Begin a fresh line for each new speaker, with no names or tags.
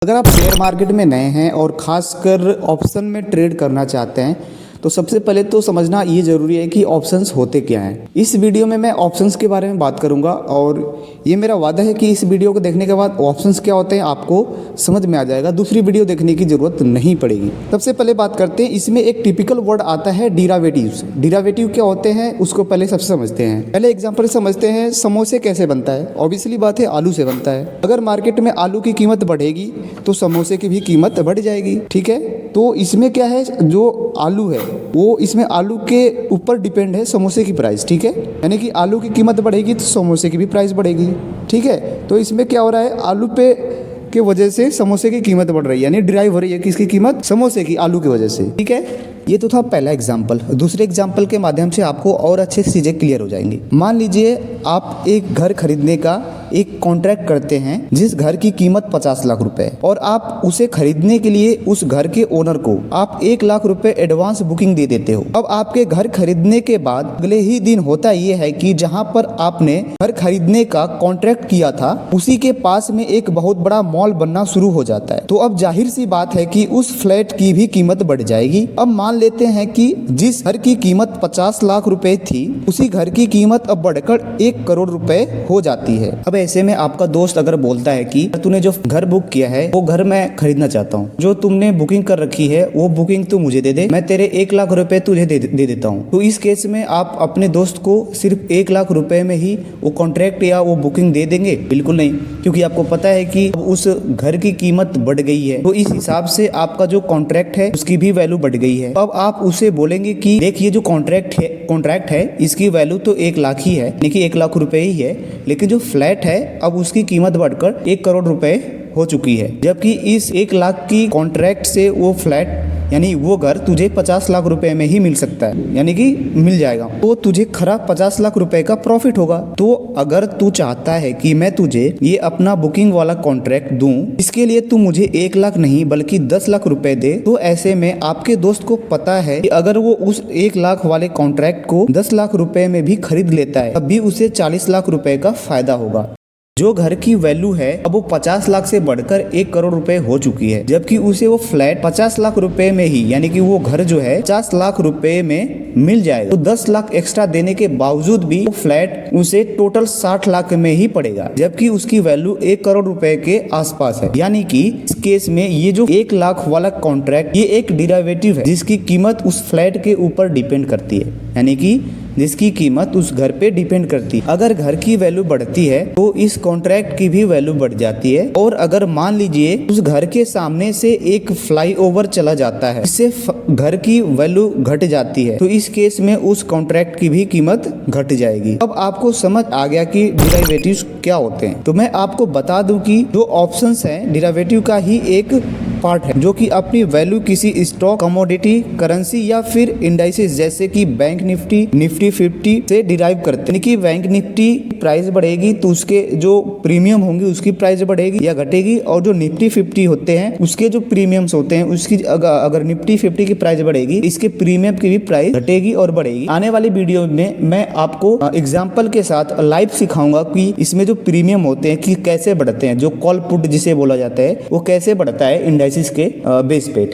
अगर आप share market में नए हैं और ख़ासकर ऑप्शन में ट्रेड करना चाहते हैं तो सबसे पहले तो समझना ये ज़रूरी है कि ऑप्शंस होते क्या हैं। इस वीडियो में मैं ऑप्शंस के बारे में बात करूंगा और ये मेरा वादा है कि इस वीडियो को देखने के बाद ऑप्शंस क्या होते हैं आपको समझ में आ जाएगा, दूसरी वीडियो देखने की ज़रूरत नहीं पड़ेगी। सबसे पहले बात करते हैं, इसमें एक टिपिकल वर्ड आता है डिरावेटिव्स। डिरावेटिव क्या होते हैं उसको पहले सबसे समझते हैं। पहले एग्जाम्पल समझते हैं, समोसे कैसे बनता है। ऑब्वियसली बात है आलू से बनता है। अगर मार्केट में आलू की कीमत बढ़ेगी तो समोसे की भी कीमत बढ़ जाएगी, ठीक है। तो इसमें क्या है, जो आलू है वो इसमें आलू के ऊपर डिपेंड है समोसे की प्राइस, ठीक है। यानी कि आलू की कीमत बढ़ेगी तो समोसे की भी प्राइस बढ़ेगी, ठीक है। तो इसमें क्या हो रहा है, आलू पे के वजह से समोसे की कीमत बढ़ रही है, यानी ड्राइव हो रही है किसकी कीमत, समोसे की, आलू की वजह से, ठीक है। ये तो था पहला एग्जाम्पल। दूसरे एग्जाम्पल के माध्यम से आपको और अच्छे से चीज़ें क्लियर हो जाएंगी। मान लीजिए आप एक घर खरीदने का एक कॉन्ट्रैक्ट करते हैं जिस घर की कीमत 50 लाख रुपए है और आप उसे खरीदने के लिए उस घर के ओनर को आप 1 लाख रुपए एडवांस बुकिंग दे देते हो। अब आपके घर खरीदने के बाद अगले ही दिन होता यह है कि जहां पर आपने घर खरीदने का कॉन्ट्रैक्ट किया था उसी के पास में एक बहुत बड़ा मॉल बनना शुरू हो जाता है। तो अब जाहिर सी बात है कि उस फ्लैट की भी कीमत बढ़ जाएगी। अब मान लेते हैं कि जिस घर की कीमत 50 लाख रुपए थी उसी घर की कीमत अब बढ़कर 1 करोड़ रुपए हो जाती है। अब ऐसे में आपका दोस्त अगर बोलता है कि तूने जो घर बुक किया है वो घर मैं खरीदना चाहता हूँ, जो तुमने बुकिंग कर रखी है वो बुकिंग तू मुझे दे दे, मैं तेरे 1 लाख रुपए तुझे दे देता हूँ। तो इस केस में आप अपने दोस्त को सिर्फ 1 लाख रुपए में ही वो कॉन्ट्रैक्ट या वो बुकिंग दे देंगे? बिल्कुल नहीं, क्योंकि आपको पता है कि अब उस घर की कीमत बढ़ गई है। तो इस हिसाब से आपका जो कॉन्ट्रैक्ट है उसकी भी वैल्यू बढ़ गई है। अब आप उसे बोलेंगे कि देख ये जो कॉन्ट्रैक्ट है इसकी वैल्यू तो 1 लाख ही है, यानी कि 1 लाख रुपए ही है, लेकिन जो फ्लैट है अब उसकी कीमत बढ़कर 1 करोड़ रुपए हो चुकी है। जबकि इस 1 लाख की कॉन्ट्रैक्ट से वो फ्लैट यानी वो घर तुझे 50 लाख रुपए में ही मिल सकता है, यानी कि मिल जाएगा। तो तुझे खरा 50 लाख रुपए का प्रॉफिट होगा। तो अगर तू चाहता है कि मैं तुझे ये अपना बुकिंग वाला कॉन्ट्रैक्ट दूं, इसके लिए तू मुझे 1 लाख नहीं बल्कि 10 लाख रुपए दे, तो ऐसे में आपके दोस्त को पता है कि अगर वो उस 1 लाख वाले कॉन्ट्रैक्ट को 10 लाख रुपए में भी खरीद लेता है तब भी उसे 40 लाख रुपए का फायदा होगा। जो घर की वैल्यू है अब वो 50 लाख से बढ़कर 1 करोड़ रुपए हो चुकी है, जबकि उसे वो फ्लैट 50 लाख रुपए में ही, यानी कि वो घर जो है 50 लाख रुपए में मिल जाएगा। तो 10 लाख एक्स्ट्रा देने के बावजूद भी वो फ्लैट उसे टोटल 60 लाख में ही पड़ेगा, जबकि उसकी वैल्यू 1 करोड़ रुपए के आसपास है। यानी कि इस केस में ये जो 1 लाख वाला कॉन्ट्रैक्ट ये एक डिरावेटिव है जिसकी कीमत उस फ्लैट के ऊपर डिपेंड करती है, यानी कि जिसकी कीमत उस घर पे डिपेंड करती है। अगर घर की वैल्यू बढ़ती है तो इस कॉन्ट्रैक्ट की भी वैल्यू बढ़ जाती है। और अगर मान लीजिए उस घर के सामने से एक फ्लाईओवर चला जाता है, इससे घर की वैल्यू घट जाती है, तो इस केस में उस कॉन्ट्रैक्ट की भी कीमत घट जाएगी। अब आपको समझ आ गया कि डिरावेटिव्स क्या होते हैं। तो मैं आपको बता दूं कि जो ऑप्शंस हैं डिरावेटिव का ही एक पार्ट है, जो कि अपनी वैल्यू किसी स्टॉक, कमोडिटी, करेंसी या फिर इंडाइसेस जैसे कि बैंक निफ्टी, निफ्टी 50 से डिराइव करते हैं। यानी कि बैंक निफ्टी प्राइस बढ़ेगी तो उसके जो प्रीमियम होंगे उसकी प्राइस बढ़ेगी या घटेगी, और जो निफ्टी 50 होते हैं उसके जो प्रीमियम्स होते हैं उसकी अगर निफ्टी 50 की प्राइस बढ़ेगी इसके प्रीमियम की भी प्राइस घटेगी और बढ़ेगी। आने वाली वीडियो में मैं आपको एग्जाम्पल के साथ लाइव सिखाऊंगा कि इसमें जो प्रीमियम होते हैं कि कैसे बढ़ते हैं, जो कॉल पुट जिसे बोला जाता है वो कैसे बढ़ता है इंडाइसेस के बेस पे।